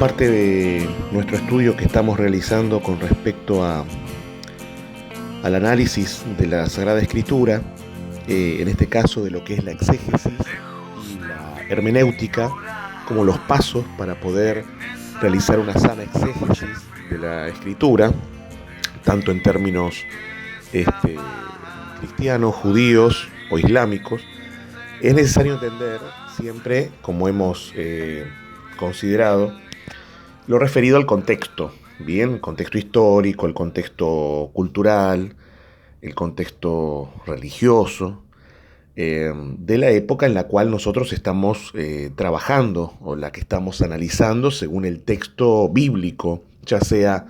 parte de nuestro estudio que estamos realizando con respecto al análisis de la Sagrada Escritura, en este caso de lo que es la exégesis y la hermenéutica, como los pasos para poder realizar una sana exégesis de la Escritura, tanto en términos cristianos, judíos o islámicos. Es necesario entender siempre, como hemos considerado, lo referido al contexto, bien, el contexto histórico, el contexto cultural, el contexto religioso, de la época en la cual nosotros estamos trabajando o la que estamos analizando según el texto bíblico, ya sea,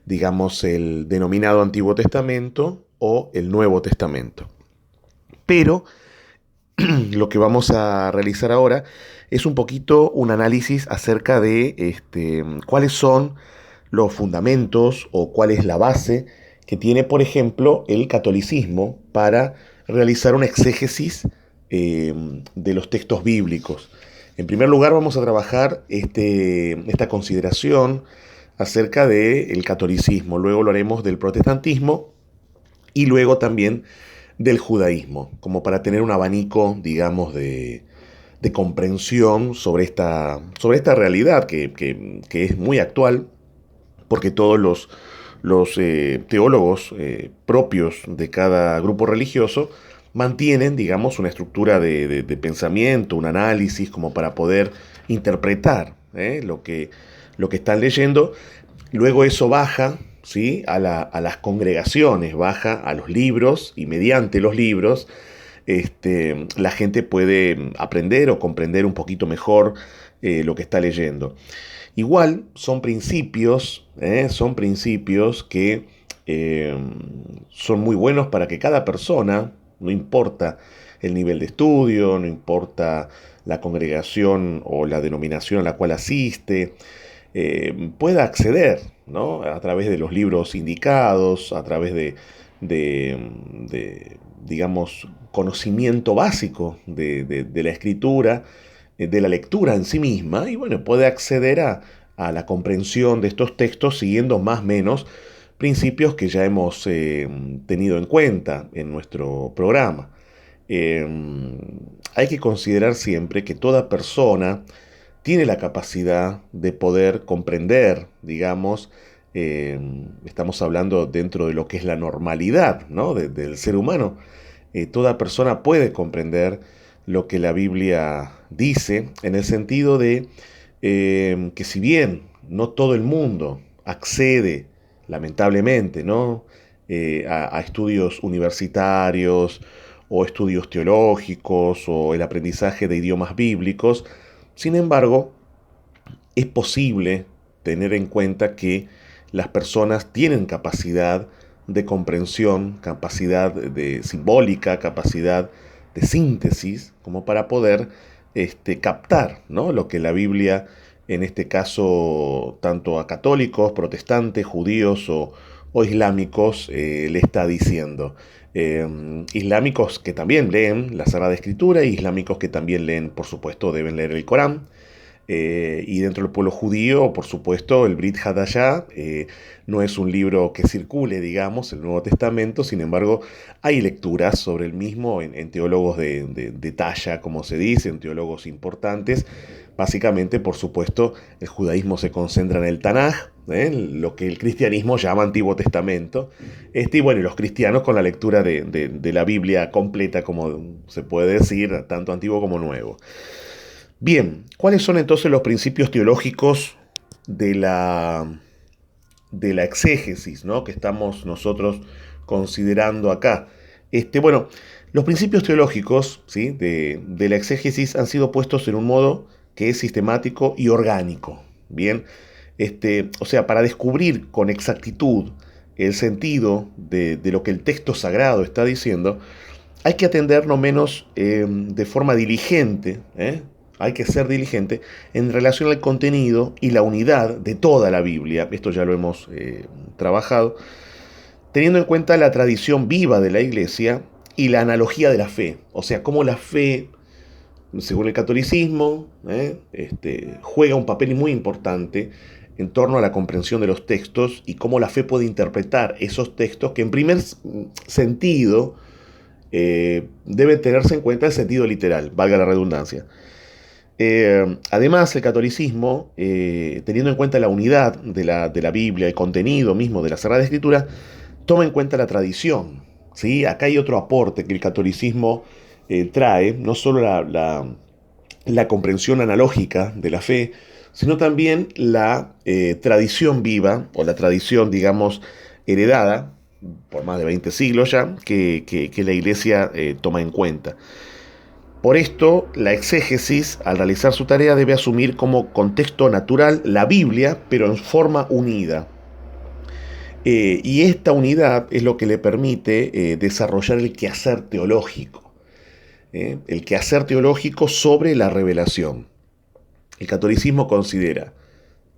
digamos, el denominado Antiguo Testamento o el Nuevo Testamento. Pero lo que vamos a realizar ahora es un poquito un análisis acerca de cuáles son los fundamentos o cuál es la base que tiene, por ejemplo, el catolicismo para realizar una exégesis de los textos bíblicos. En primer lugar, vamos a trabajar esta consideración acerca del catolicismo, luego lo haremos del protestantismo y luego también del judaísmo, como para tener un abanico, digamos, de comprensión sobre esta realidad que es muy actual, porque todos los teólogos propios de cada grupo religioso mantienen, digamos, una estructura de pensamiento, un análisis, como para poder interpretar lo que están leyendo. Luego eso baja, ¿sí?, a las congregaciones, baja a los libros, y mediante los libros la gente puede aprender o comprender un poquito mejor lo que está leyendo. Igual son principios que son muy buenos para que cada persona, no importa el nivel de estudio, no importa la congregación o la denominación a la cual asiste, pueda acceder, ¿no?, a través de los libros indicados, a través digamos, conocimiento básico de la escritura, de la lectura en sí misma, y bueno, puede acceder a la comprensión de estos textos siguiendo más o menos principios que ya hemos tenido en cuenta en nuestro programa. Eh, Hay que considerar siempre que toda persona tiene la capacidad de poder comprender, digamos, estamos hablando dentro de lo que es la normalidad, ¿no?, del ser humano. Toda persona puede comprender lo que la Biblia dice, en el sentido de que si bien no todo el mundo accede, lamentablemente, ¿no?, a estudios universitarios o estudios teológicos o el aprendizaje de idiomas bíblicos, sin embargo, es posible tener en cuenta que las personas tienen capacidad de comprensión, capacidad de simbólica, capacidad de síntesis, como para poder captar, ¿no?, lo que la Biblia, en este caso, tanto a católicos, protestantes, judíos o islámicos, le está diciendo. Islámicos que también leen la Sagrada Escritura, y islámicos que también leen, por supuesto, deben leer el Corán. Y dentro del pueblo judío, por supuesto, el Brit Hadashah no es un libro que circule, digamos, el Nuevo Testamento. Sin embargo, hay lecturas sobre el mismo en teólogos de talla, como se dice, en teólogos importantes. Básicamente, por supuesto, el judaísmo se concentra en el Tanaj, lo que el cristianismo llama Antiguo Testamento. Y bueno, y los cristianos con la lectura de la Biblia completa, como se puede decir, tanto antiguo como nuevo. Bien, ¿cuáles son entonces los principios teológicos de la exégesis, ¿no?, que estamos nosotros considerando acá? Bueno, los principios teológicos, ¿sí?, de la exégesis han sido puestos en un modo que es sistemático y orgánico. Bien, o sea, para descubrir con exactitud el sentido de lo que el texto sagrado está diciendo, hay que atender no menos de forma diligente, hay que ser diligente en relación al contenido y la unidad de toda la Biblia. Esto ya lo hemos trabajado, teniendo en cuenta la tradición viva de la Iglesia y la analogía de la fe. O sea, cómo la fe según el catolicismo, juega un papel muy importante en torno a la comprensión de los textos y cómo la fe puede interpretar esos textos que en primer sentido debe tenerse en cuenta el sentido literal, valga la redundancia. Además, el catolicismo, teniendo en cuenta la unidad de la Biblia, el contenido mismo de la Sagrada Escritura, toma en cuenta la tradición. ¿Sí? Acá hay otro aporte que el catolicismo trae, no solo la comprensión analógica de la fe, sino también la tradición viva, o la tradición, digamos, heredada por más de 20 siglos ya, que la Iglesia toma en cuenta. Por esto, la exégesis, al realizar su tarea, debe asumir como contexto natural la Biblia, pero en forma unida. Y esta unidad es lo que le permite desarrollar el quehacer teológico. El quehacer teológico sobre la revelación. El catolicismo considera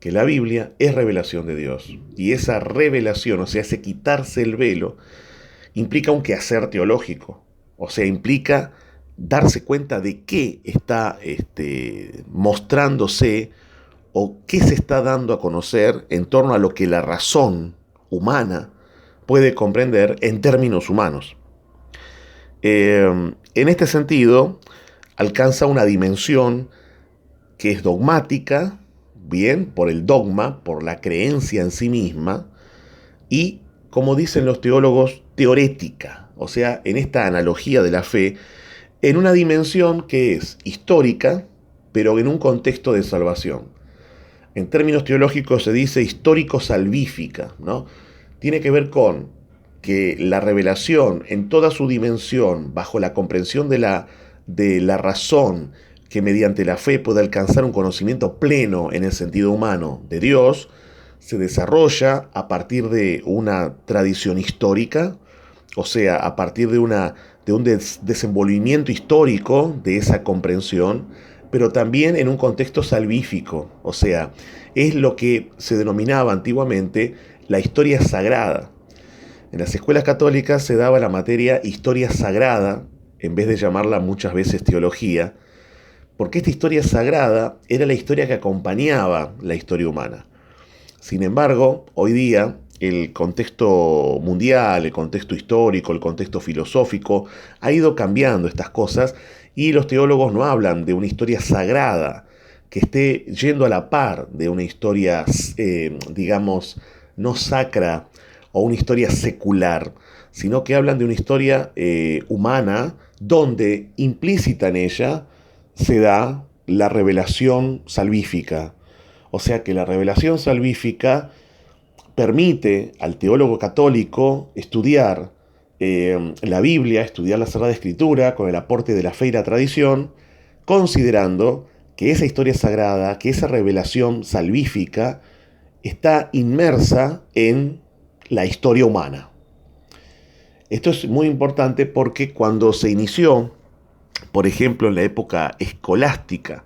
que la Biblia es revelación de Dios. Y esa revelación, o sea, ese quitarse el velo, implica un quehacer teológico. O sea, implica darse cuenta de qué está mostrándose o qué se está dando a conocer en torno a lo que la razón humana puede comprender en términos humanos. En este sentido, alcanza una dimensión que es dogmática, bien, por el dogma, por la creencia en sí misma, y, como dicen los teólogos, teorética, o sea, en esta analogía de la fe, en una dimensión que es histórica, pero en un contexto de salvación. En términos teológicos se dice histórico-salvífica, ¿no? Tiene que ver con que la revelación en toda su dimensión, bajo la comprensión de la razón, que mediante la fe puede alcanzar un conocimiento pleno en el sentido humano de Dios, se desarrolla a partir de una tradición histórica, o sea, a partir de un desenvolvimiento histórico de esa comprensión, pero también en un contexto salvífico, o sea, es lo que se denominaba antiguamente la historia sagrada. En las escuelas católicas se daba la materia historia sagrada, en vez de llamarla muchas veces teología, porque esta historia sagrada era la historia que acompañaba la historia humana. Sin embargo, hoy día el contexto mundial, el contexto histórico, el contexto filosófico ha ido cambiando estas cosas y los teólogos no hablan de una historia sagrada que esté yendo a la par de una historia, digamos, no sacra o una historia secular, sino que hablan de una historia humana donde implícita en ella se da la revelación salvífica. O sea que la revelación salvífica permite al teólogo católico estudiar la Biblia, estudiar la Sagrada Escritura con el aporte de la fe y la tradición, considerando que esa historia sagrada, que esa revelación salvífica está inmersa en la historia humana. Esto es muy importante porque cuando se inició, por ejemplo, en la época escolástica,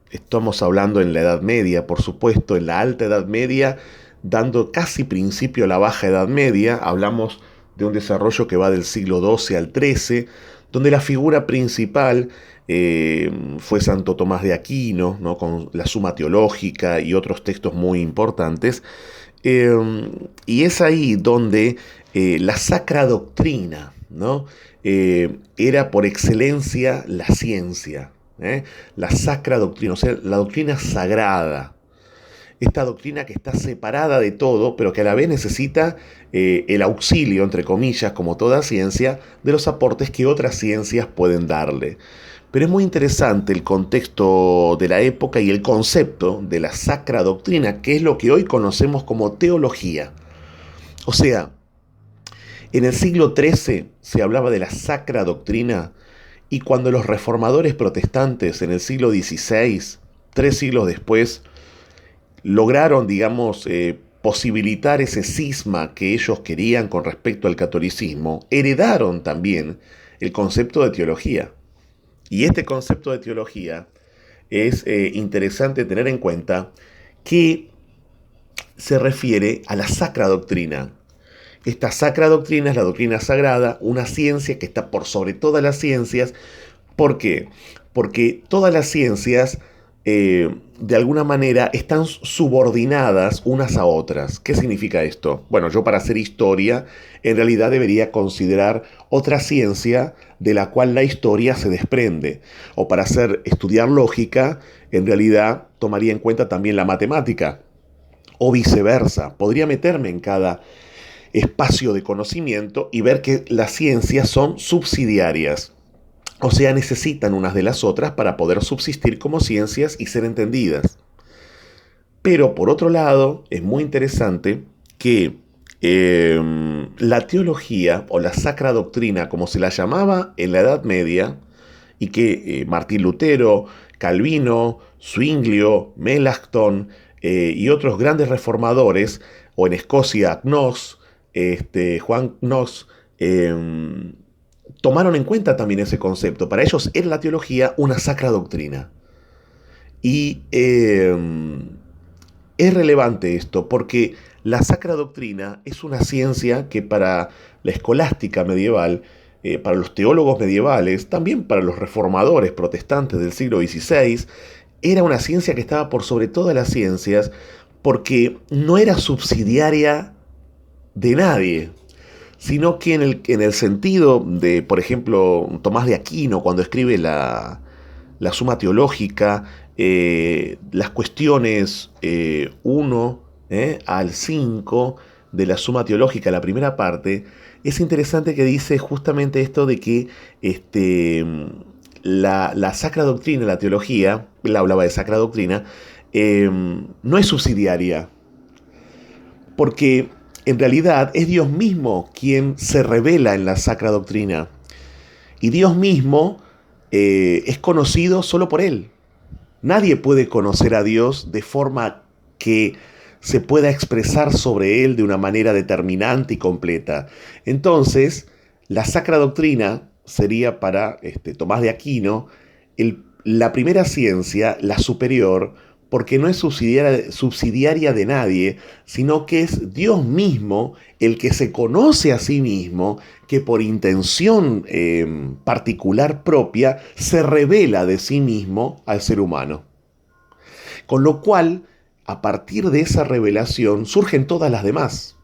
estamos hablando en la Edad Media, por supuesto, en la Alta Edad Media, dando casi principio a la Baja Edad Media, hablamos de un desarrollo que va del siglo XII al XIII, donde la figura principal fue Santo Tomás de Aquino, ¿no? Con la Suma Teológica y otros textos muy importantes. Y es ahí donde la sacra doctrina, ¿no? Era por excelencia la ciencia, la sacra doctrina, o sea, la doctrina sagrada. Esta doctrina que está separada de todo, pero que a la vez necesita el auxilio, entre comillas, como toda ciencia, de los aportes que otras ciencias pueden darle. Pero es muy interesante el contexto de la época y el concepto de la sacra doctrina, que es lo que hoy conocemos como teología. O sea, en el siglo XIII se hablaba de la sacra doctrina y cuando los reformadores protestantes en el siglo XVI, 3 siglos después, lograron, digamos, posibilitar ese cisma que ellos querían con respecto al catolicismo, heredaron también el concepto de teología. Y este concepto de teología es interesante tener en cuenta que se refiere a la sacra doctrina. Esta sacra doctrina es la doctrina sagrada, una ciencia que está por sobre todas las ciencias, ¿Por qué? Porque todas las ciencias, de alguna manera, están subordinadas unas a otras. ¿Qué significa esto? Bueno, yo para hacer historia, en realidad debería considerar otra ciencia de la cual la historia se desprende. O para estudiar lógica, en realidad tomaría en cuenta también la matemática. O viceversa. Podría meterme en cada espacio de conocimiento y ver que las ciencias son subsidiarias. O sea, necesitan unas de las otras para poder subsistir como ciencias y ser entendidas. Pero por otro lado, es muy interesante que la teología o la sacra doctrina, como se la llamaba en la Edad Media, y que Martín Lutero, Calvino, Zwinglio, Melanchthon y otros grandes reformadores, o en Escocia Knox, Juan Knox, tomaron en cuenta también ese concepto. Para ellos era la teología una sacra doctrina. Y es relevante esto porque la sacra doctrina es una ciencia que para la escolástica medieval, para los teólogos medievales, también para los reformadores protestantes del siglo XVI, era una ciencia que estaba por sobre todas las ciencias porque no era subsidiaria de nadie, sino que en el sentido de, por ejemplo, Tomás de Aquino, cuando escribe la Suma Teológica, las cuestiones 1 al 5 de la Suma Teológica, la primera parte, es interesante que dice justamente esto de que la sacra doctrina, la teología, él hablaba de sacra doctrina, no es subsidiaria, porque en realidad es Dios mismo quien se revela en la sacra doctrina. Y Dios mismo es conocido solo por Él. Nadie puede conocer a Dios de forma que se pueda expresar sobre Él de una manera determinante y completa. Entonces, la sacra doctrina sería para Tomás de Aquino la primera ciencia, la superior, porque no es subsidiaria de nadie, sino que es Dios mismo el que se conoce a sí mismo, que por intención particular propia se revela de sí mismo al ser humano. Con lo cual, a partir de esa revelación surgen todas las demás.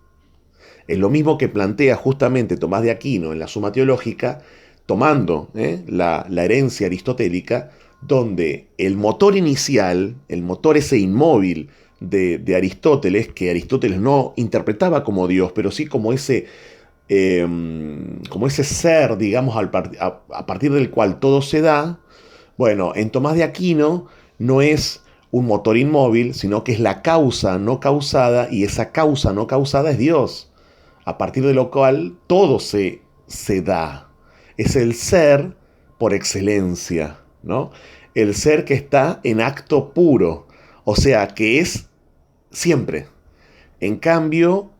Es lo mismo que plantea justamente Tomás de Aquino en la Suma Teológica, tomando la herencia aristotélica, donde el motor inicial, el motor ese inmóvil de Aristóteles, que Aristóteles no interpretaba como Dios, pero sí como ese ser, digamos, a partir del cual todo se da, bueno, en Tomás de Aquino no es un motor inmóvil, sino que es la causa no causada, y esa causa no causada es Dios, a partir de lo cual todo se da. Es el ser por excelencia, ¿no? El ser que está en acto puro, o sea, que es siempre. En cambio,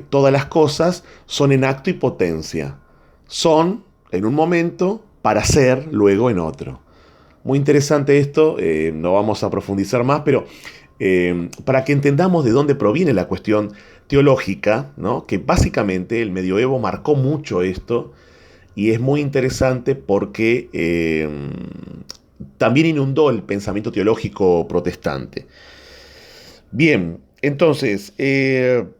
todas las cosas son en acto y potencia. Son en un momento para ser luego en otro. Muy interesante esto, no vamos a profundizar más, pero para que entendamos de dónde proviene la cuestión teológica, ¿no? Que básicamente el medioevo marcó mucho esto, y es muy interesante porque también inundó el pensamiento teológico protestante. Bien, entonces,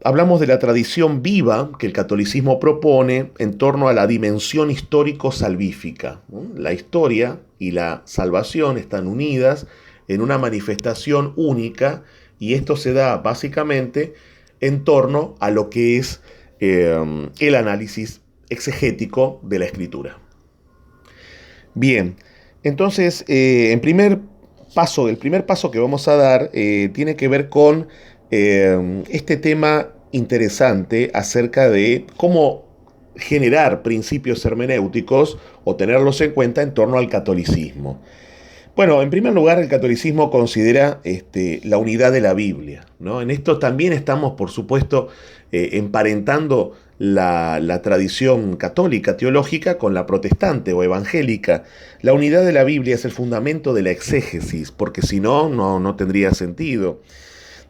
hablamos de la tradición viva que el catolicismo propone en torno a la dimensión histórico-salvífica, ¿no? La historia y la salvación están unidas en una manifestación única, y esto se da básicamente en torno a lo que es el análisis exegético de la escritura. Bien, entonces, el primer paso que vamos a dar tiene que ver con este tema interesante acerca de cómo generar principios hermenéuticos o tenerlos en cuenta en torno al catolicismo. Bueno, en primer lugar, el catolicismo considera la unidad de la Biblia, ¿no? En esto también estamos, por supuesto, emparentando la tradición católica teológica con la protestante o evangélica. La unidad de la Biblia es el fundamento de la exégesis, porque si no, no tendría sentido.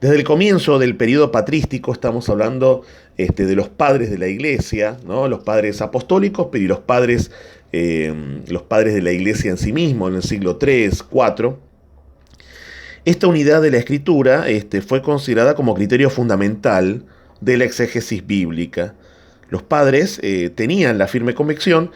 Desde el comienzo del periodo patrístico estamos hablando de los padres de la iglesia, ¿no? Los padres apostólicos, pero y los padres los padres de la iglesia en sí mismo, en el siglo III, IV. Esta unidad de la escritura fue considerada como criterio fundamental de la exégesis bíblica. Los padres tenían la firme convicción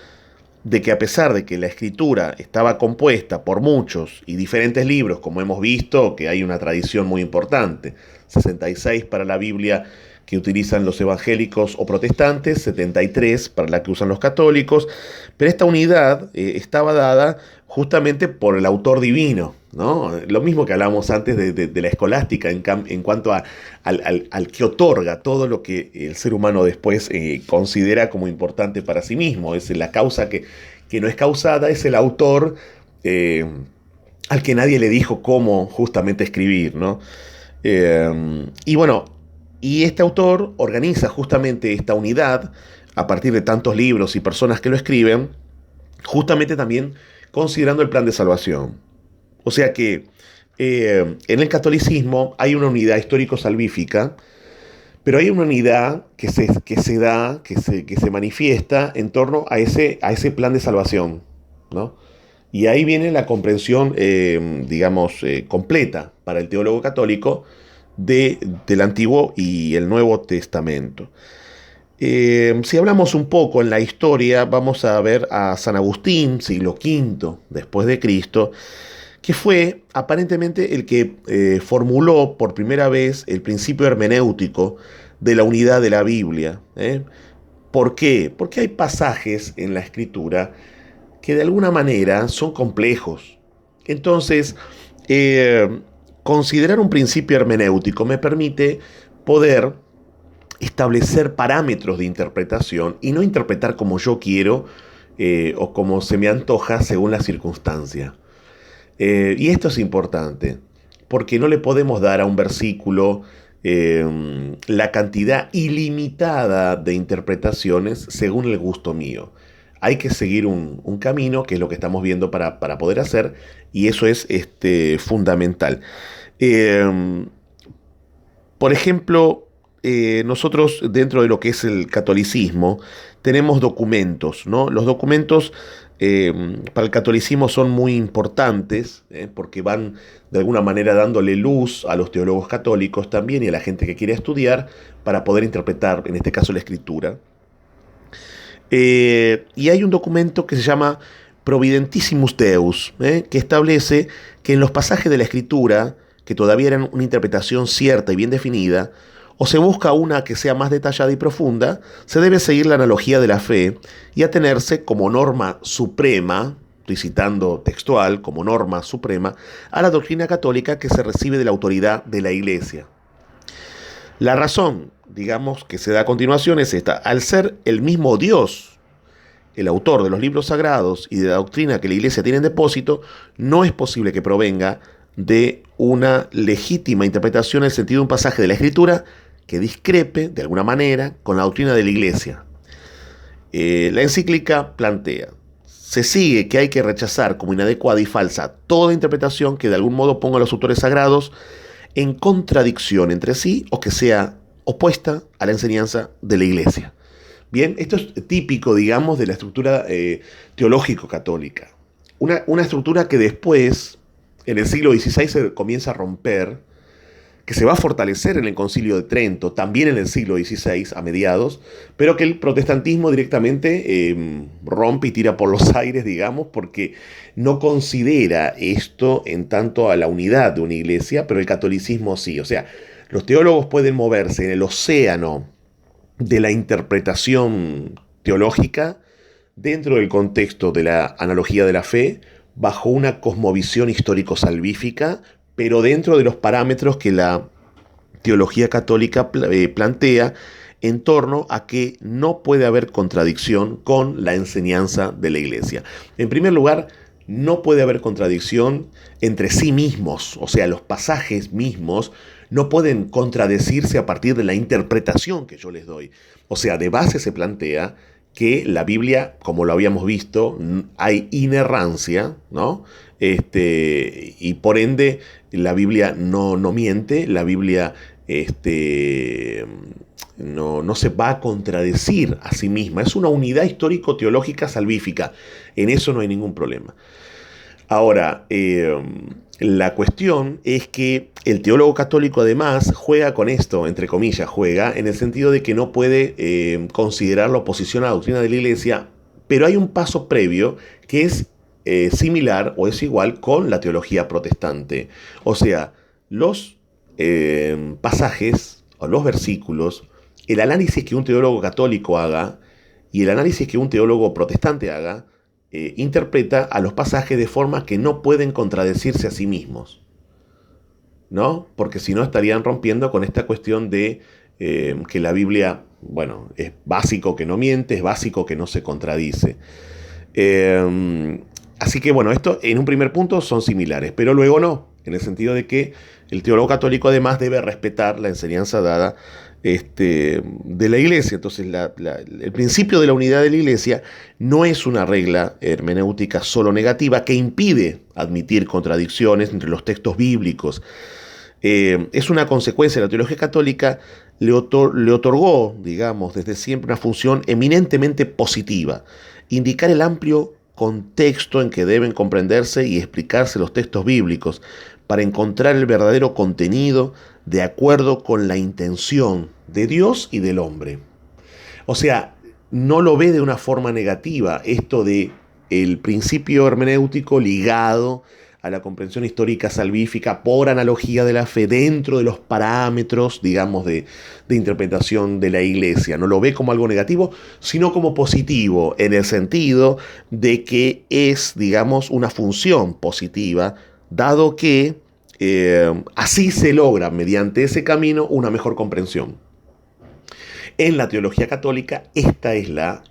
de que a pesar de que la escritura estaba compuesta por muchos y diferentes libros, como hemos visto, que hay una tradición muy importante, 66 para la Biblia que utilizan los evangélicos o protestantes, 73 para la que usan los católicos, pero esta unidad estaba dada justamente por el autor divino, ¿no? Lo mismo que hablábamos antes de la escolástica en cuanto al que otorga todo lo que el ser humano después considera como importante para sí mismo. Es la causa que no es causada, es el autor al que nadie le dijo cómo justamente escribir, ¿no? Y bueno, y este autor organiza justamente esta unidad a partir de tantos libros y personas que lo escriben, justamente también considerando el plan de salvación. O sea que en el catolicismo hay una unidad histórico-salvífica, pero hay una unidad que se manifiesta en torno a ese plan de salvación, ¿no? Y ahí viene la comprensión, digamos, completa para el teólogo católico del Antiguo y el Nuevo Testamento. Si hablamos un poco en la historia, vamos a ver a San Agustín, siglo V después de Cristo, que fue aparentemente el que formuló por primera vez el principio hermenéutico de la unidad de la Biblia. ¿Por qué? Porque hay pasajes en la Escritura que de alguna manera son complejos. Entonces, considerar un principio hermenéutico me permite poder establecer parámetros de interpretación y no interpretar como yo quiero o como se me antoja según la circunstancia. Y esto es importante, porque no le podemos dar a un versículo la cantidad ilimitada de interpretaciones según el gusto mío. Hay que seguir un camino, que es lo que estamos viendo para poder hacer, y eso es fundamental. Eh, por ejemplo, nosotros dentro de lo que es el catolicismo tenemos documentos, ¿no? Los documentos eh, para el catolicismo son muy importantes porque van de alguna manera dándole luz a los teólogos católicos también y a la gente que quiere estudiar para poder interpretar, en este caso, la escritura. Y hay un documento que se llama Providentissimus Deus, que establece que en los pasajes de la escritura, que todavía eran una interpretación cierta y bien definida, o se busca una que sea más detallada y profunda, se debe seguir la analogía de la fe y atenerse como norma suprema, estoy citando textual, como norma suprema, a la doctrina católica que se recibe de la autoridad de la Iglesia. La razón, digamos, que se da a continuación es esta. Al ser el mismo Dios el autor de los libros sagrados y de la doctrina que la Iglesia tiene en depósito, no es posible que provenga de una legítima interpretación en el sentido de un pasaje de la Escritura que discrepe, de alguna manera, con la doctrina de la Iglesia. La encíclica plantea: se sigue que hay que rechazar como inadecuada y falsa toda interpretación que de algún modo ponga a los autores sagrados en contradicción entre sí o que sea opuesta a la enseñanza de la Iglesia. Bien, esto es típico, digamos, de la estructura teológico-católica. Una estructura que después, en el siglo XVI, se comienza a romper, que se va a fortalecer en el Concilio de Trento, también en el siglo XVI, a mediados, pero que el protestantismo directamente rompe y tira por los aires, digamos, porque no considera esto en tanto a la unidad de una iglesia, pero el catolicismo sí. O sea, los teólogos pueden moverse en el océano de la interpretación teológica dentro del contexto de la analogía de la fe, bajo una cosmovisión histórico-salvífica, pero dentro de los parámetros que la teología católica plantea en torno a que no puede haber contradicción con la enseñanza de la Iglesia. En primer lugar, no puede haber contradicción entre sí mismos, o sea, los pasajes mismos no pueden contradecirse a partir de la interpretación que yo les doy. O sea, de base se plantea que la Biblia, como lo habíamos visto, hay inerrancia, ¿no? Y por ende la Biblia no miente, la Biblia no se va a contradecir a sí misma. Es una unidad histórico-teológica salvífica. En eso no hay ningún problema. Ahora, la cuestión es que el teólogo católico además juega con esto, entre comillas, juega, en el sentido de que no puede considerar la oposición a la doctrina de la Iglesia, pero hay un paso previo que es similar o es igual con la teología protestante. O sea, los pasajes o los versículos, el análisis que un teólogo católico haga y el análisis que un teólogo protestante haga, interpreta a los pasajes de forma que no pueden contradecirse a sí mismos, ¿no? Porque si no estarían rompiendo con esta cuestión de que la Biblia, bueno, es básico que no miente, es básico que no se contradice. Así que bueno, esto en un primer punto son similares, pero luego no, en el sentido de que el teólogo católico además debe respetar la enseñanza dada de la Iglesia. Entonces el principio de la unidad de la Iglesia no es una regla hermenéutica solo negativa que impide admitir contradicciones entre los textos bíblicos. Es una consecuencia. La teología católica le otorgó, digamos, desde siempre una función eminentemente positiva: indicar el amplio contexto en que deben comprenderse y explicarse los textos bíblicos para encontrar el verdadero contenido de acuerdo con la intención de Dios y del hombre. O sea, no lo ve de una forma negativa esto de el principio hermenéutico ligado a la comprensión histórica salvífica por analogía de la fe dentro de los parámetros, digamos, de interpretación de la Iglesia. No lo ve como algo negativo, sino como positivo, en el sentido de que es, digamos, una función positiva, dado que así se logra, mediante ese camino, una mejor comprensión. En la teología católica, esta es la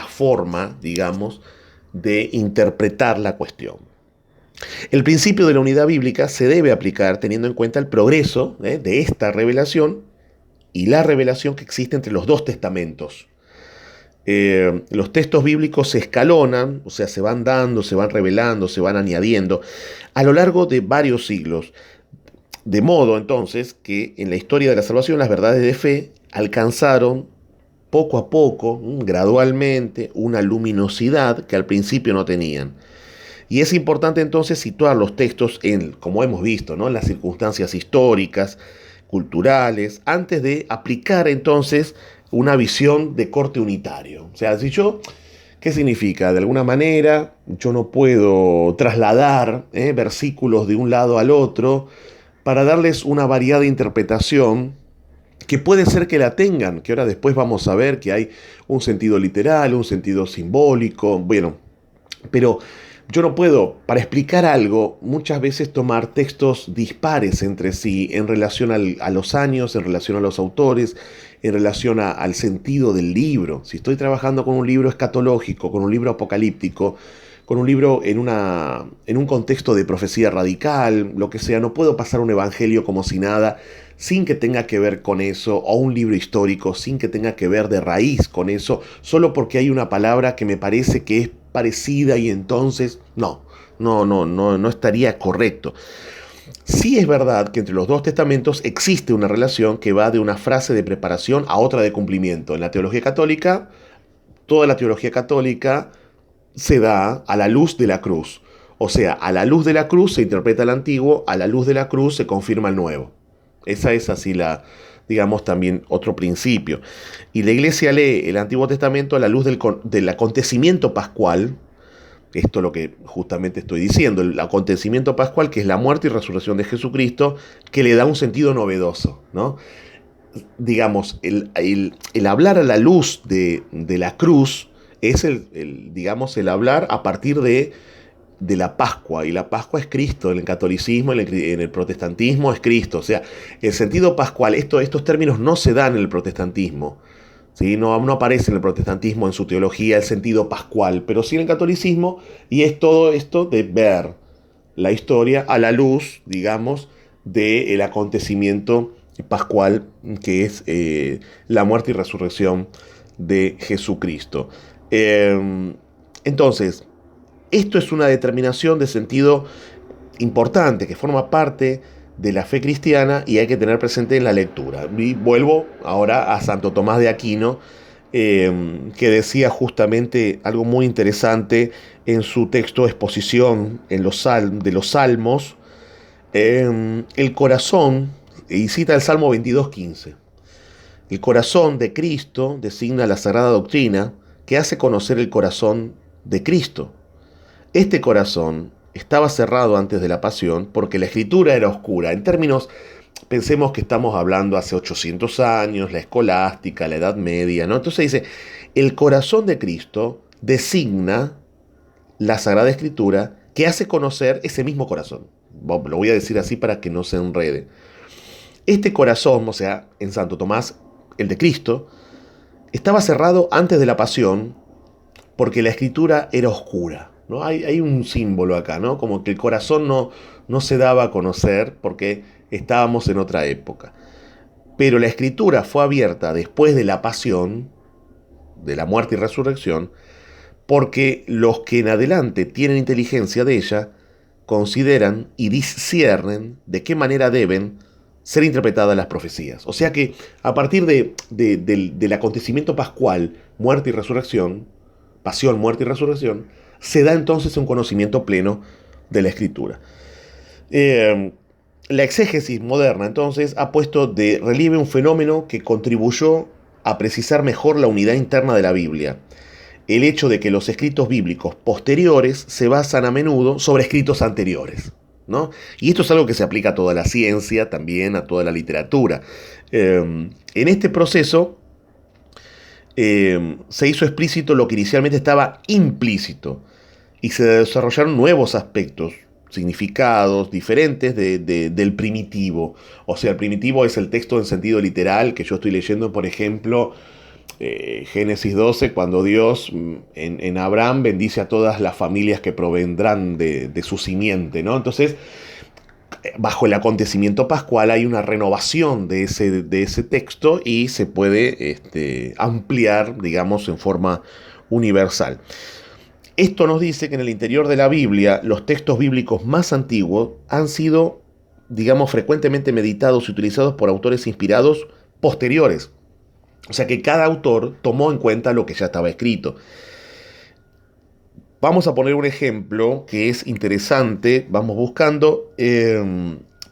forma, digamos, de interpretar la cuestión. El principio de la unidad bíblica se debe aplicar teniendo en cuenta el progreso de esta revelación y la revelación que existe entre los dos testamentos. Los textos bíblicos se escalonan, o sea, se van dando, se van revelando, se van añadiendo a lo largo de varios siglos. De modo, entonces, que en la historia de la salvación las verdades de fe alcanzaron poco a poco, gradualmente, una luminosidad que al principio no tenían. Y es importante entonces situar los textos en, como hemos visto, ¿no?, en las circunstancias históricas, culturales, antes de aplicar entonces una visión de corte unitario. O sea, si yo, ¿qué significa? De alguna manera yo no puedo trasladar versículos de un lado al otro para darles una variada interpretación que puede ser que la tengan, que ahora después vamos a ver que hay un sentido literal, un sentido simbólico, bueno, pero yo no puedo, para explicar algo, muchas veces tomar textos dispares entre sí en relación a los años, en relación a los autores, en relación al sentido del libro. Si estoy trabajando con un libro escatológico, con un libro apocalíptico, con un libro en un contexto de profecía radical, lo que sea, no puedo pasar un evangelio como si nada, sin que tenga que ver con eso, o un libro histórico sin que tenga que ver de raíz con eso, solo porque hay una palabra que me parece que es parecida y entonces no estaría correcto. Sí es verdad que entre los dos testamentos existe una relación que va de una frase de preparación a otra de cumplimiento. En la teología católica, toda la teología católica se da a la luz de la cruz. O sea, a la luz de la cruz se interpreta el antiguo, a la luz de la cruz se confirma el nuevo. Esa es así digamos, también otro principio. Y la Iglesia lee el Antiguo Testamento a la luz del acontecimiento pascual. Esto es lo que justamente estoy diciendo, el acontecimiento pascual, que es la muerte y resurrección de Jesucristo, que le da un sentido novedoso, ¿no? Digamos, el hablar a la luz de la cruz es digamos, el hablar a partir de la Pascua, y la Pascua es Cristo. En el catolicismo, en el protestantismo es Cristo. O sea, el sentido pascual, estos términos no se dan en el protestantismo, ¿sí? No aparece en el protestantismo, en su teología, el sentido pascual, pero sí en el catolicismo, y es todo esto de ver la historia a la luz, digamos, del acontecimiento pascual, que es la muerte y resurrección de Jesucristo. Entonces, esto es una determinación de sentido importante que forma parte de la fe cristiana y hay que tener presente en la lectura. Y vuelvo ahora a Santo Tomás de Aquino, que decía justamente algo muy interesante en su texto Exposición de los Salmos. El corazón, y cita el Salmo 22:15, el corazón de Cristo designa la sagrada doctrina que hace conocer el corazón de Cristo. Este corazón estaba cerrado antes de la pasión porque la escritura era oscura. En términos, pensemos que estamos hablando hace 800 años, la escolástica, la Edad Media, ¿no? Entonces dice, el corazón de Cristo designa la Sagrada Escritura que hace conocer ese mismo corazón. Lo voy a decir así para que no se enrede. Este corazón, o sea, en Santo Tomás, el de Cristo, estaba cerrado antes de la pasión porque la escritura era oscura, ¿no? Hay un símbolo acá, ¿no? Como que el corazón no se daba a conocer porque estábamos en otra época. Pero la escritura fue abierta después de la pasión, de la muerte y resurrección, porque los que en adelante tienen inteligencia de ella consideran y disciernen de qué manera deben ser interpretadas las profecías. O sea que a partir del acontecimiento pascual, muerte y resurrección, pasión, muerte y resurrección, se da entonces un conocimiento pleno de la escritura. La exégesis moderna entonces ha puesto de relieve un fenómeno que contribuyó a precisar mejor la unidad interna de la Biblia. El hecho de que los escritos bíblicos posteriores se basan a menudo sobre escritos anteriores, ¿no? Y esto es algo que se aplica a toda la ciencia, también a toda la literatura. En este proceso se hizo explícito lo que inicialmente estaba implícito y se desarrollaron nuevos aspectos, significados diferentes del primitivo. O sea, el primitivo es el texto en sentido literal que yo estoy leyendo, por ejemplo, Génesis 12, cuando Dios en Abraham bendice a todas las familias que provendrán de su simiente, ¿no? Entonces, bajo el acontecimiento pascual hay una renovación de ese texto y se puede ampliar, digamos, en forma universal. Esto nos dice que en el interior de la Biblia los textos bíblicos más antiguos han sido, digamos, frecuentemente meditados y utilizados por autores inspirados posteriores. O sea que cada autor tomó en cuenta lo que ya estaba escrito. Vamos a poner un ejemplo que es interesante. Vamos buscando,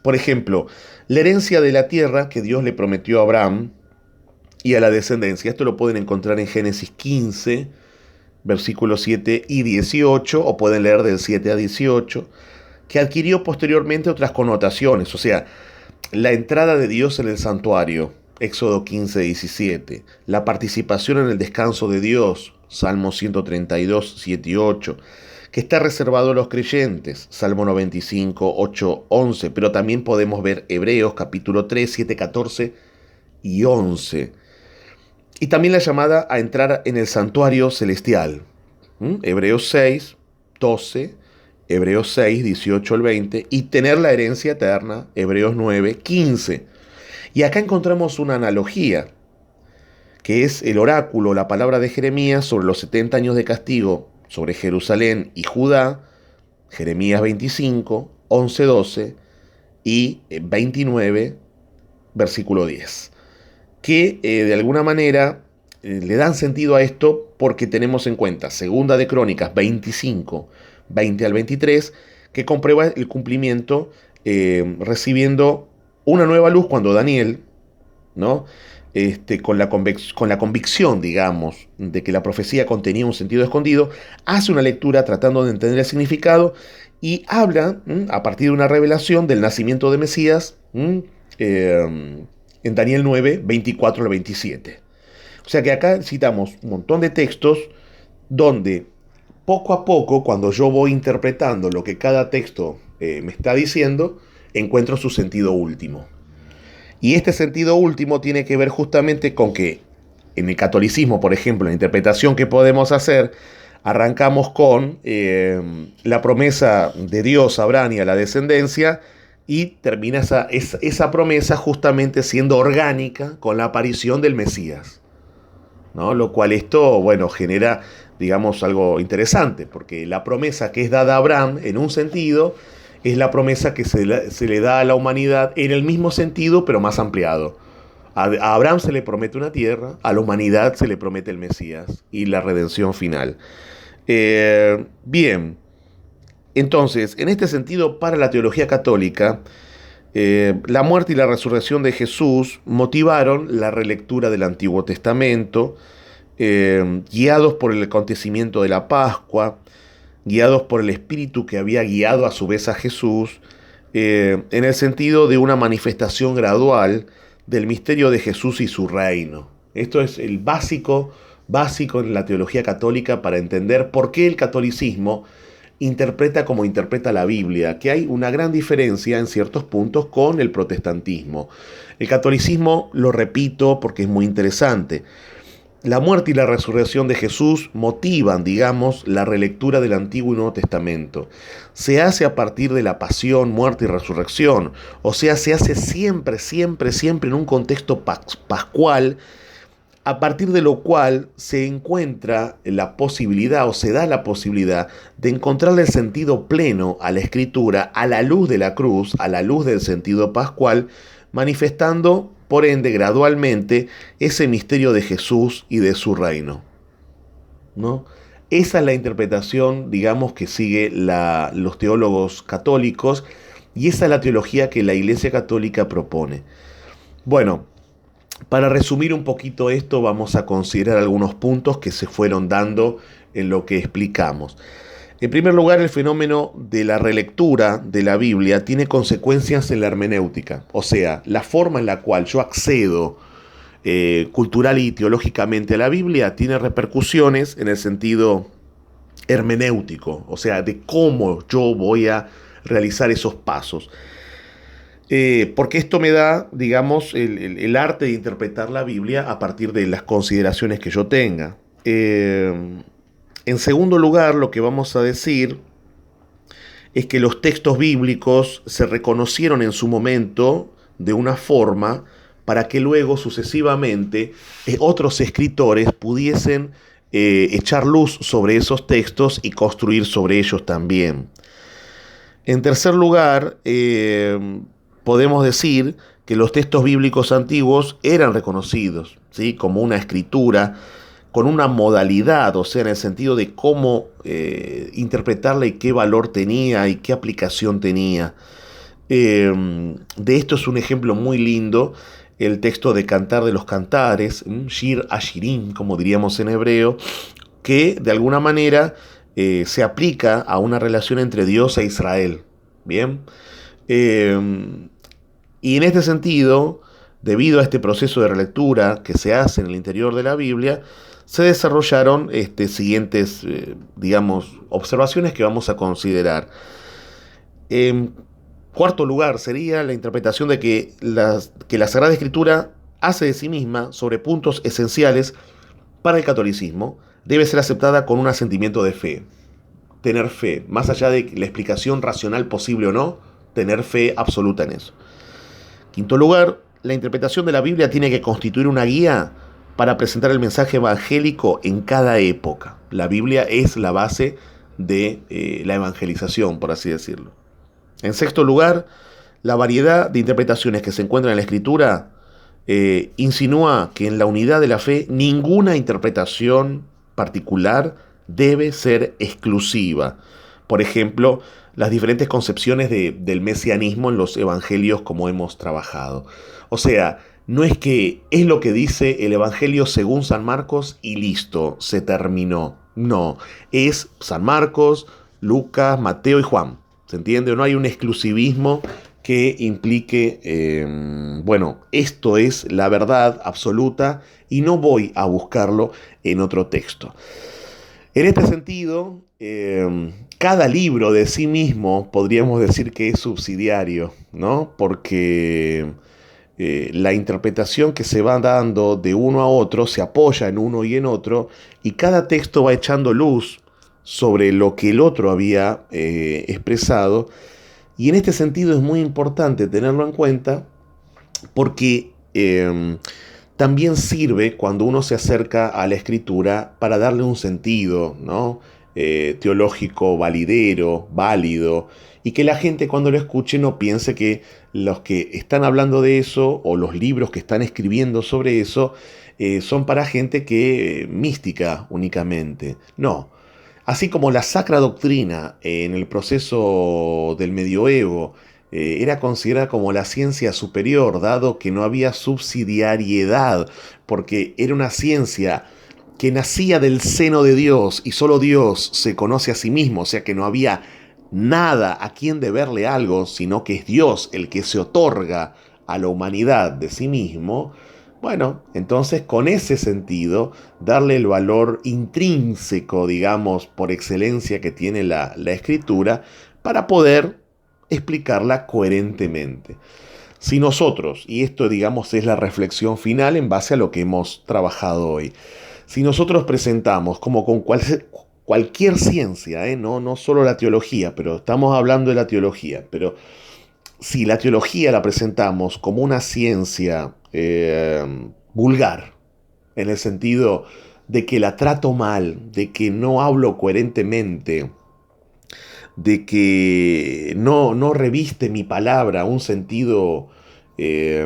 por ejemplo, la herencia de la tierra que Dios le prometió a Abraham y a la descendencia. Esto lo pueden encontrar en Génesis 15, versículos 7 y 18, o pueden leer del 7 a 18, que adquirió posteriormente otras connotaciones. O sea, la entrada de Dios en el santuario, Éxodo 15, 17. La participación en el descanso de Dios, Salmo 132, 7 y 8. Que está reservado a los creyentes, Salmo 95, 8, 11. Pero también podemos ver Hebreos capítulo 3, 7, 14 y 11. Y también la llamada a entrar en el santuario celestial. Hebreos 6, 12. Hebreos 6, 18 al 20. Y tener la herencia eterna, Hebreos 9, 15. Y acá encontramos una analogía, que es el oráculo, la palabra de Jeremías sobre los 70 años de castigo sobre Jerusalén y Judá, Jeremías 25, 11, 12 y 29, versículo 10, que de alguna manera le dan sentido a esto porque tenemos en cuenta Segunda de Crónicas 25, 20 al 23, que comprueba el cumplimiento recibiendo una nueva luz cuando Daniel, ¿no? Con la convicción, digamos, de que la profecía contenía un sentido escondido, hace una lectura tratando de entender el significado y habla, a partir de una revelación, del nacimiento de Mesías, en Daniel 9, 24 al 27. O sea que acá citamos un montón de textos donde poco a poco, cuando yo voy interpretando lo que cada texto me está diciendo, encuentro su sentido último. Y este sentido último tiene que ver justamente con que en el catolicismo, por ejemplo, la interpretación que podemos hacer, arrancamos con la promesa de Dios a Abraham y a la descendencia, y termina esa promesa justamente siendo orgánica con la aparición del Mesías, ¿no? Lo cual esto, bueno, genera, digamos, algo interesante, porque la promesa que es dada a Abraham, en un sentido, es la promesa que se le da a la humanidad en el mismo sentido, pero más ampliado. A Abraham se le promete una tierra, a la humanidad se le promete el Mesías y la redención final. Bien, entonces, en este sentido, para la teología católica, la muerte y la resurrección de Jesús motivaron la relectura del Antiguo Testamento, guiados por el acontecimiento de la Pascua, guiados por el Espíritu que había guiado a su vez a Jesús, en el sentido de una manifestación gradual del misterio de Jesús y su reino. Esto es el básico en la teología católica para entender por qué el catolicismo interpreta como interpreta la Biblia, que hay una gran diferencia en ciertos puntos con el protestantismo. El catolicismo, lo repito porque es muy interesante, la muerte y la resurrección de Jesús motivan, digamos, la relectura del Antiguo y Nuevo Testamento. Se hace a partir de la pasión, muerte y resurrección. O sea, se hace siempre, siempre, siempre en un contexto pascual, a partir de lo cual se encuentra la posibilidad o se da la posibilidad de encontrarle el sentido pleno a la Escritura a la luz de la cruz, a la luz del sentido pascual, manifestando, por ende, gradualmente ese misterio de Jesús y de su reino, ¿no? Esa es la interpretación, digamos, que sigue los teólogos católicos y esa es la teología que la Iglesia Católica propone. Bueno, para resumir un poquito esto, vamos a considerar algunos puntos que se fueron dando en lo que explicamos. En primer lugar, el fenómeno de la relectura de la Biblia tiene consecuencias en la hermenéutica, o sea, la forma en la cual yo accedo cultural y teológicamente a la Biblia tiene repercusiones en el sentido hermenéutico, o sea, de cómo yo voy a realizar esos pasos. Porque esto me da, digamos, el arte de interpretar la Biblia a partir de las consideraciones que yo tenga. En segundo lugar, lo que vamos a decir es que los textos bíblicos se reconocieron en su momento de una forma para que luego sucesivamente otros escritores pudiesen echar luz sobre esos textos y construir sobre ellos también. En tercer lugar, podemos decir que los textos bíblicos antiguos eran reconocidos, ¿sí?, como una escritura con una modalidad, o sea, en el sentido de cómo interpretarla y qué valor tenía y qué aplicación tenía. De esto es un ejemplo muy lindo el texto de Cantar de los Cantares, Shir Ashirim, como diríamos en hebreo, que de alguna manera se aplica a una relación entre Dios e Israel. Bien. Y en este sentido, debido a este proceso de relectura que se hace en el interior de la Biblia, se desarrollaron siguientes, digamos, observaciones que vamos a considerar. En cuarto lugar sería la interpretación de que la Sagrada Escritura hace de sí misma sobre puntos esenciales para el catolicismo, debe ser aceptada con un asentimiento de fe. Tener fe, más allá de la explicación racional posible o no, tener fe absoluta en eso. Quinto lugar, la interpretación de la Biblia tiene que constituir una guía para presentar el mensaje evangélico en cada época. La Biblia es la base de la evangelización, por así decirlo. En sexto lugar, la variedad de interpretaciones que se encuentran en la Escritura insinúa que en la unidad de la fe ninguna interpretación particular debe ser exclusiva. Por ejemplo, las diferentes concepciones del mesianismo en los evangelios como hemos trabajado. O sea, no es que es lo que dice el evangelio según San Marcos y listo, se terminó. No, es San Marcos, Lucas, Mateo y Juan. ¿Se entiende? No hay un exclusivismo que implique, bueno, esto es la verdad absoluta y no voy a buscarlo en otro texto. En este sentido, cada libro de sí mismo podríamos decir que es subsidiario, ¿no? Porque la interpretación que se va dando de uno a otro se apoya en uno y en otro, y cada texto va echando luz sobre lo que el otro había expresado, y en este sentido es muy importante tenerlo en cuenta porque también sirve cuando uno se acerca a la escritura para darle un sentido, ¿no? teológico validero, válido, y que la gente cuando lo escuche no piense que los que están hablando de eso o los libros que están escribiendo sobre eso son para gente que mística únicamente. No. Así como la sacra doctrina en el proceso del medioevo era considerada como la ciencia superior, dado que no había subsidiariedad, porque era una ciencia que nacía del seno de Dios y solo Dios se conoce a sí mismo, o sea que no había nada a quien deberle algo, sino que es Dios el que se otorga a la humanidad de sí mismo. Bueno, entonces con ese sentido, darle el valor intrínseco, digamos, por excelencia que tiene la escritura, para poder explicarla coherentemente. Si nosotros, y esto digamos es la reflexión final en base a lo que hemos trabajado hoy, si nosotros presentamos como con cualquier ciencia, no solo la teología, pero estamos hablando de la teología, pero si la teología la presentamos como una ciencia vulgar, en el sentido de que la trato mal, de que no hablo coherentemente, de que no reviste mi palabra un sentido,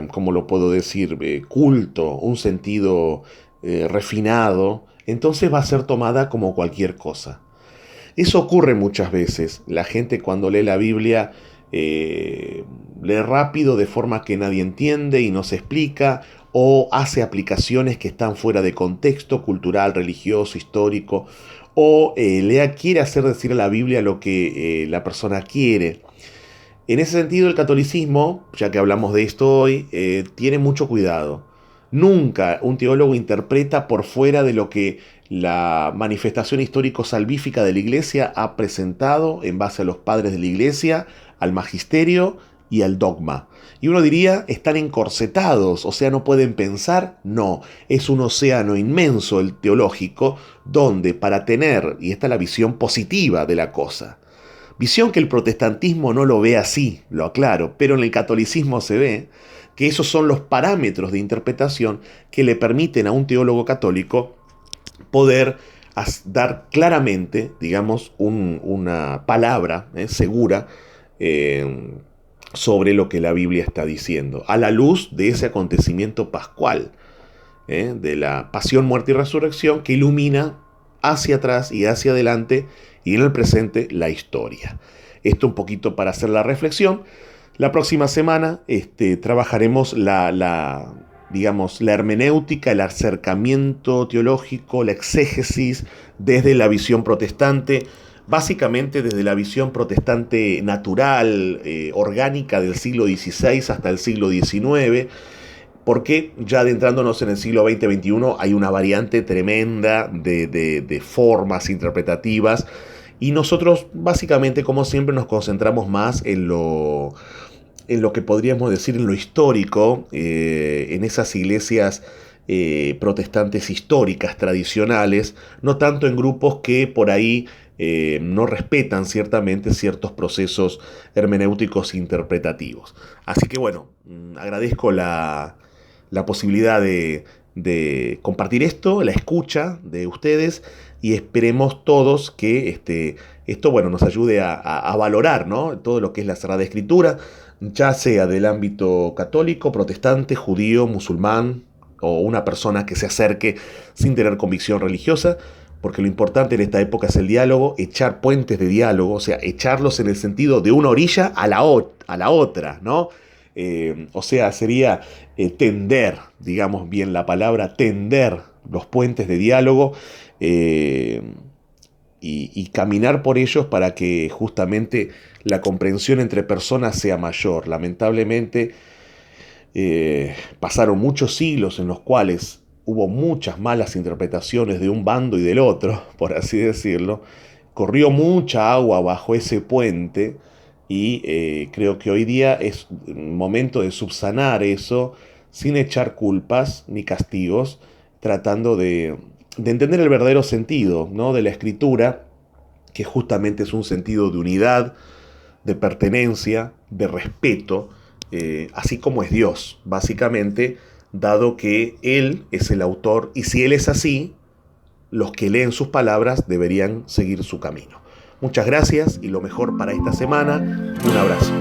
¿cómo lo puedo decir?, culto, un sentido refinado, entonces va a ser tomada como cualquier cosa. Eso ocurre muchas veces. La gente cuando lee la Biblia lee rápido de forma que nadie entiende y no se explica, o hace aplicaciones que están fuera de contexto cultural, religioso, histórico, o quiere hacer decir a la Biblia lo que la persona quiere. En ese sentido, el catolicismo, ya que hablamos de esto hoy, tiene mucho cuidado. Nunca un teólogo interpreta por fuera de lo que la manifestación histórico-salvífica de la Iglesia ha presentado en base a los padres de la Iglesia, al magisterio y al dogma. Y uno diría, están encorsetados, o sea, no pueden pensar. No, es un océano inmenso el teológico, donde para tener, y esta es la visión positiva de la cosa, visión que el protestantismo no lo ve así, lo aclaro, pero en el catolicismo se ve que esos son los parámetros de interpretación que le permiten a un teólogo católico poder dar claramente, digamos, una palabra segura sobre lo que la Biblia está diciendo, a la luz de ese acontecimiento pascual, de la pasión, muerte y resurrección que ilumina hacia atrás y hacia adelante y en el presente la historia. Esto un poquito para hacer la reflexión. La próxima semana trabajaremos digamos, la hermenéutica, el acercamiento teológico, la exégesis desde la visión protestante, básicamente desde la visión protestante natural, orgánica del siglo XVI hasta el siglo XIX, porque ya adentrándonos en el siglo XX-XXI hay una variante tremenda de formas interpretativas y nosotros básicamente, como siempre, nos concentramos más en lo que podríamos decir en lo histórico, en esas iglesias protestantes históricas, tradicionales, no tanto en grupos que por ahí no respetan ciertamente ciertos procesos hermenéuticos interpretativos. Así que bueno, agradezco la posibilidad de compartir esto, la escucha de ustedes y esperemos todos que esto bueno, nos ayude a valorar, ¿no?, todo lo que es la Sagrada Escritura, ya sea del ámbito católico, protestante, judío, musulmán o una persona que se acerque sin tener convicción religiosa, porque lo importante en esta época es el diálogo, echar puentes de diálogo, o sea, echarlos en el sentido de una orilla a la otra, ¿no? O sea, sería tender, digamos bien la palabra, tender los puentes de diálogo y caminar por ellos para que justamente la comprensión entre personas sea mayor. Lamentablemente pasaron muchos siglos en los cuales hubo muchas malas interpretaciones de un bando y del otro, por así decirlo. Corrió mucha agua bajo ese puente y creo que hoy día es un momento de subsanar eso sin echar culpas ni castigos, tratando de entender el verdadero sentido, ¿no?, de la escritura, que justamente es un sentido de unidad, de pertenencia, de respeto, así como es Dios, básicamente, dado que Él es el autor, y si Él es así, los que leen sus palabras deberían seguir su camino. Muchas gracias y lo mejor para esta semana. Un abrazo.